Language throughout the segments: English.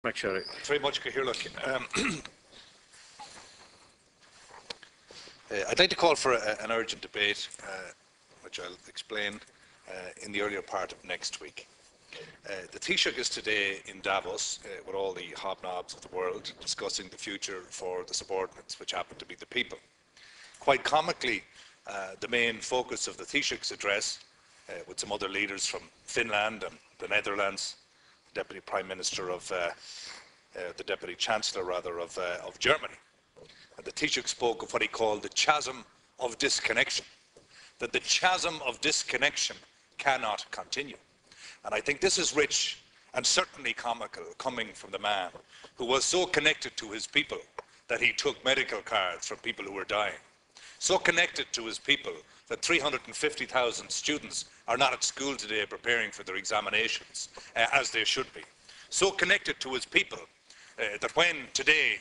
McSherry. Very much, Cahirlock. I'd like to call for an urgent debate, which I'll explain in the earlier part of next week. The Taoiseach is today in Davos with all the hobnobs of the world discussing the future for the subordinates, which happen to be the people. Quite comically, the main focus of the Taoiseach's address, with some other leaders from Finland and the Netherlands, Deputy Prime Minister of the Deputy Chancellor, rather, of Germany. And the Taoiseach spoke of what he called the chasm of disconnection, that the chasm of disconnection cannot continue. And I think this is rich and certainly comical, coming from the man who was so connected to his people that he took medical cards from people who were dying, so connected to his people that 350,000 students are not at school today preparing for their examinations, as they should be. So connected to his people that when today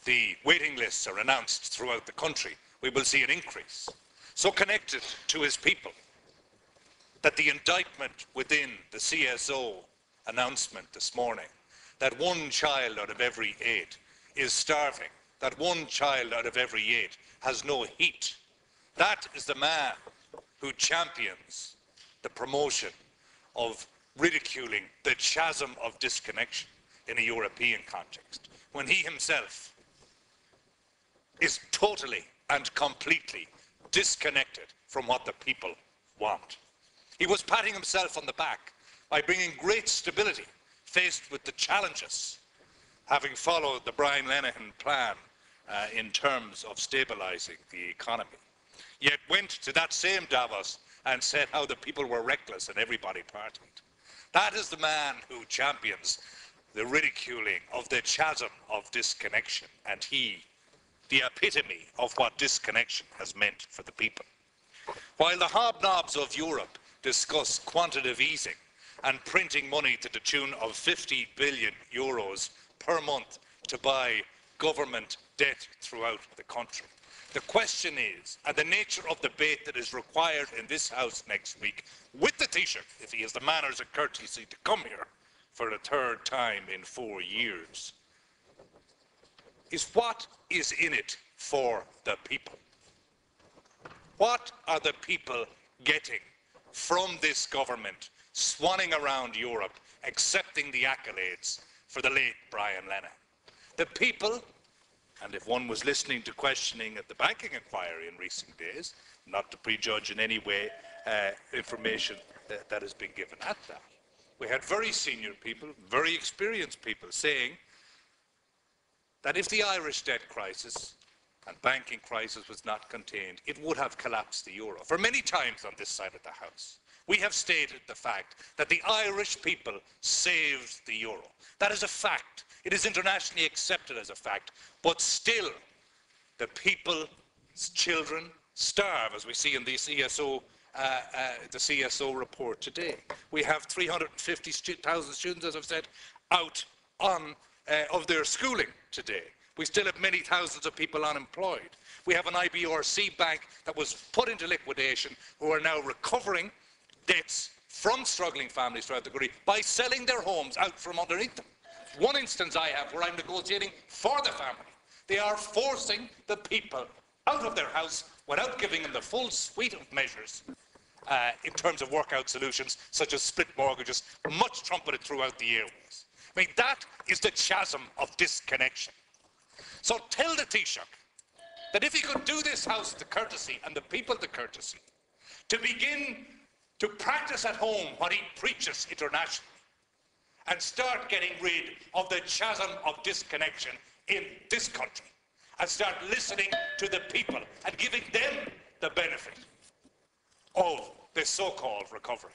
the waiting lists are announced throughout the country, we will see an increase. So connected to his people that the indictment within the CSO announcement this morning, that 1 child out of every 8 is starving, that 1 child out of every 8 has no heat. That is the man who champions the promotion of ridiculing the chasm of disconnection in a European context, when he himself is totally and completely disconnected from what the people want. He was patting himself on the back by bringing great stability faced with the challenges, having followed the Brian Lenihan plan in terms of stabilizing the economy. Yet went to that same Davos and said how the people were reckless and everybody partied. That is the man who champions the ridiculing of the chasm of disconnection, and he, the epitome of what disconnection has meant for the people. While the hobnobs of Europe discuss quantitative easing and printing money to the tune of 50 billion euros per month to buy government debt throughout the country, the question is, and the nature of the debate that is required in this House next week, with the Taoiseach, if he has the manners and courtesy to come here for the 3rd time in 4 years, is what is in it for the people? What are the people getting from this government swanning around Europe, accepting the accolades for the late Brian Lenihan? The people, and if one was listening to questioning at the banking inquiry in recent days, not to prejudge in any way information that has been given at that, we had very senior people, very experienced people saying that if the Irish debt crisis and banking crisis was not contained, it would have collapsed the euro. For many times on this side of the House, we have stated the fact that the Irish people saved the euro. That is a fact. It is internationally accepted as a fact, but still the people's children starve, as we see in the CSO report today. We have 350,000 students, as I've said, out of their schooling today. We still have many thousands of people unemployed. We have an IBRC bank that was put into liquidation, who are now recovering debts from struggling families throughout the country by selling their homes out from underneath them. One instance I have where I'm negotiating for the family. They are forcing the people out of their house without giving them the full suite of measures in terms of workout solutions, such as split mortgages, much trumpeted throughout the airways. I mean, that is the chasm of disconnection. So tell the Taoiseach that if he could do this House the courtesy and the people the courtesy to begin to practice at home what he preaches internationally and start getting rid of the chasm of disconnection in this country and start listening to the people and giving them the benefit of the so-called recovery.